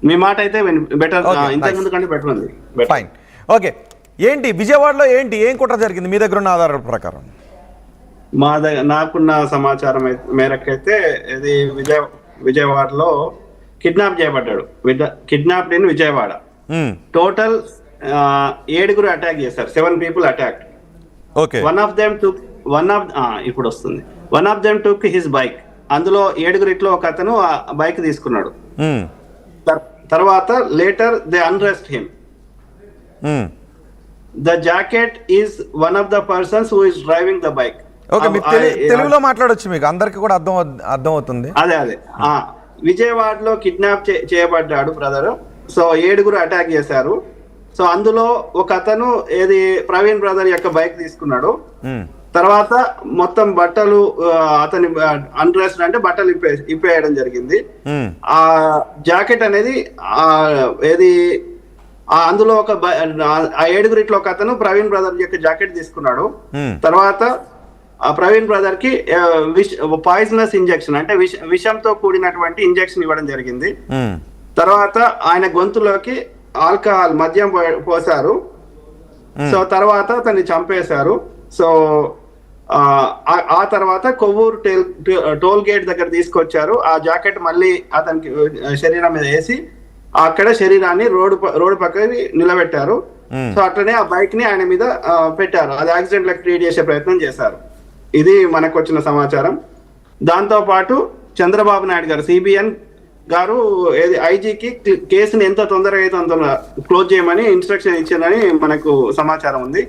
మీ మాట అయితే బెటర్, ఇంతకు ముందు కంటే బెటర్ ఉంది. ఫైన్. ఓకే, ఏంటి విజయవాడలో ఏం కుట్ర జరిగింది మీ దగ్గర ఉన్న ఆధారాల ప్రకారం? నాకున్న సమాచారం మేరకైతే ఇది విజయవాడలో కిడ్నాప్ చేయబడ్డాడు. Kidnapped in Vijayawada. Total 7 attack చేశారు. 7 people అటాక్. ఓకే. ఇప్పుడు వస్తుంది. One of them took his bike. అందులో 7 ఒక అతను ఆ బైక్ తీసుకున్నాడు. తర్వాత later they arrest him. The jacket is one of the persons who is driving the bike. Okay, తెలుగులో మాట్లాడొచ్చు, మీకు అందరికి కూడా అర్థం అవుతుంది. అదే విజయవాడలో కిడ్నాప్ చేయబడ్డాడు బ్రదర్. సో 7 అటాక్ చేశారు. సో అందులో ఒక అతను ప్రవీణ్ బ్రదర్ యొక్క బైక్ తీసుకున్నాడు. తర్వాత మొత్తం బట్టలు అతని అన్డ్రెస్డ్ అంటే బట్టలు ఇప్పేయడం జరిగింది. ఆ జాకెట్ అనేది అందులో ఒక 7 ఒక అతను ప్రవీణ్ బ్రదర్ యొక్క జాకెట్ తీసుకున్నాడు. తర్వాత ప్రవీణ్ బ్రదర్ కి పాయిజనస్ ఇంజెక్షన్ అంటే విషంతో కూడినటువంటి ఇంజెక్షన్ ఇవ్వడం జరిగింది. తర్వాత ఆయన గొంతులోకి ఆల్కహాల్ మద్యం పోసారు. సో తర్వాత అతన్ని చంపేశారు. సో ఆ తర్వాత కొవ్వూరు టోల్ గేట్ దగ్గర తీసుకొచ్చారు. ఆ జాకెట్ మళ్ళీ అతనికి శరీరం మీద వేసి అక్కడ శరీరాన్ని రోడ్డు పక్కకి నిలబెట్టారు. సో అట్లనే ఆ బైక్ ని ఆయన మీద పెట్టారు. అది యాక్సిడెంట్ లకు క్రియేట్ చేసే ప్రయత్నం చేశారు. ఇది మనకు వచ్చిన సమాచారం. దాంతో పాటు చంద్రబాబు నాయుడు గారు సిబిఎన్ గారు ఐజీకి కేసుని ఎంత తొందరగా అయితే అంత క్లోజ్ చేయమని ఇన్స్ట్రక్షన్ ఇచ్చిందని మనకు సమాచారం ఉంది.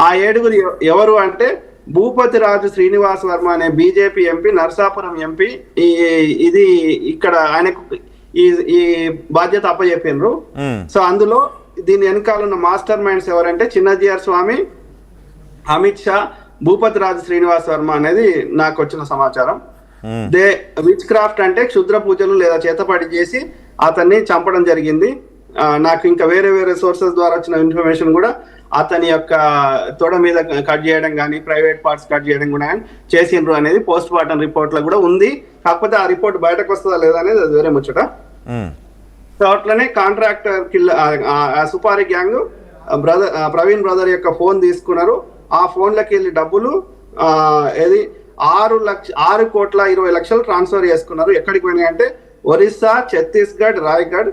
ఆ 7 ఎవరు అంటే భూపతి రాజు శ్రీనివాస్ వర్మ అనే బీజేపీ ఎంపీ, నర్సాపురం ఎంపీ. ఇది ఇక్కడ ఆయనకు ఈ బాధ్యత అప్పచెప్పినరు. సో అందులో దీని వెనకాల ఉన్న మాస్టర్ మైండ్స్ ఎవరంటే చిన్నజీఆర్ స్వామి, అమిత్ షా, భూపతి రాజు శ్రీనివాస్ వర్మ అనేది నాకు వచ్చిన సమాచారం. దే విచ్ క్రాఫ్ట్ అంటే క్షుద్ర పూజలు లేదా చేతపడి చేసి అతన్ని చంపడం జరిగింది. నాకు ఇంకా వేరే సోర్సెస్ ద్వారా వచ్చిన ఇన్ఫర్మేషన్ కూడా అతని యొక్క తొడ మీద కట్ చేయడం కానీ ప్రైవేట్ పార్ట్స్ కట్ చేయడం కూడా చేసిండ్రు అనేది పోస్ట్ మార్టం రిపోర్ట్ లో కూడా ఉంది. కాకపోతే ఆ రిపోర్ట్ బయటకు వస్తుందా లేదా అనేది అది వేరే ముచ్చట. సో అట్లనే కాంట్రాక్టర్ సుపారి గ్యాంగ్ ప్రవీణ్ బ్రదర్ యొక్క ఫోన్ తీసుకున్నారు. ఆ ఫోన్లకి వెళ్ళి డబ్బులు 6,20,00,000 ట్రాన్స్ఫర్ చేసుకున్నారు. ఎక్కడికి పోయినాయి అంటే ఒరిస్సా, ఛత్తీస్గఢ్, రాయ్గఢ్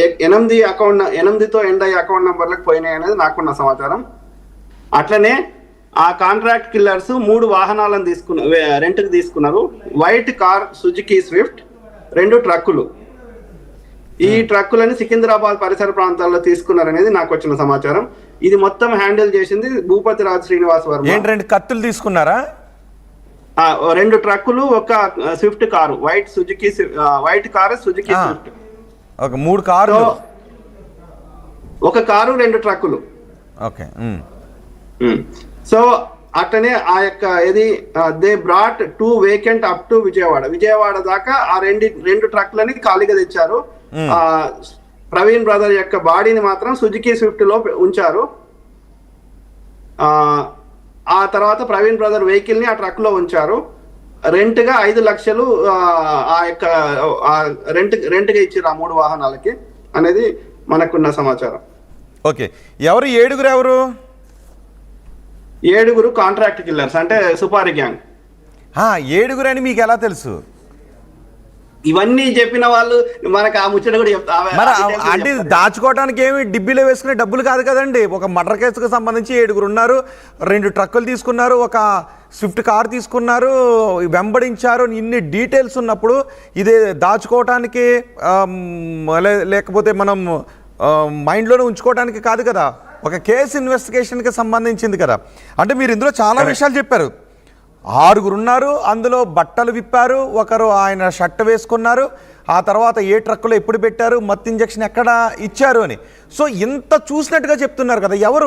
8తో ఎండ్ అయ్యే అకౌంట్ నంబర్లకు పోయినాయి అనేది నాకున్న సమాచారం. అట్లనే ఆ కాంట్రాక్ట్ కిల్లర్స్ 3 వాహనాలను రెంట్కి తీసుకున్నారు. వైట్ కార్ సుజుకి స్విఫ్ట్, 2 ట్రక్కులు. ఈ ట్రక్కులని సికింద్రాబాద్ పరిసర ప్రాంతాల్లో తీసుకున్నారనేది నాకు వచ్చిన సమాచారం. ఇది మొత్తం హ్యాండిల్ చేసింది భూపతి రాజు శ్రీనివాస్ వర్మ. 2 కత్తులు తీసుకున్నారా? 2 ట్రక్కులు, ఒక Swift car, white car Suzuki Swift. 3 కార్లు, ఒక కారు, 2 ట్రక్కులు. ఓకే. సో అట్లనే ఆ యొక్క they brought 2 vacant up to Vijayawada దాకా ఆ 2 ట్రక్లని ఖాళీగా తెచ్చారు. ప్రవీణ్ బ్రదర్ యొక్క బాడీని మాత్రం సుజుకి స్విఫ్ట్ లో ఉంచారు. ఆ తర్వాత ప్రవీణ్ బ్రదర్ వెహికల్ ని ఆ ట్రక్ లో ఉంచారు. రెంట్ గా 5 లక్షలు ఆ యొక్క రెంట్ గా ఇచ్చారు ఆ 3 వాహనాలకి అనేది మనకున్న సమాచారం. ఓకే, ఎవరు 7 కాంట్రాక్ట్ కిల్లర్స్ అంటే సుపారి గ్యాంగ్. 7 అని మీకు ఎలా తెలుసు? ఇవన్నీ చెప్పిన వాళ్ళు మనకు ఆ ముచ్చట కూడా చెప్తారు. అంటే దాచుకోవడానికి ఏమి డిబ్బీలో వేసుకునే డబ్బులు కాదు కదండి. ఒక మర్డర్ కేసుకు సంబంధించి 7 ఉన్నారు, 2 ట్రక్కులు తీసుకున్నారు, ఒక స్విఫ్ట్ కార్ తీసుకున్నారు, వెంబడించారు. ఇన్ని డీటెయిల్స్ ఉన్నప్పుడు ఇదే దాచుకోవటానికి లేకపోతే మనం మైండ్లోనే ఉంచుకోవడానికి కాదు కదా, ఒక కేసు ఇన్వెస్టిగేషన్కి సంబంధించింది కదా. అంటే మీరు ఇందులో చాలా విషయాలు చెప్పారు. 6 ఉన్నారు, అందులో బట్టలు విప్పారు, ఒకరు ఆయన షర్ట్ వేసుకున్నారు, ఆ తర్వాత ఏ ట్రక్కులో ఎప్పుడు పెట్టారు, మత్తు ఇంజెక్షన్ ఎక్కడ ఇచ్చారు అని. సో ఇంత చూసినట్టుగా చెప్తున్నారు కదా, ఎవరు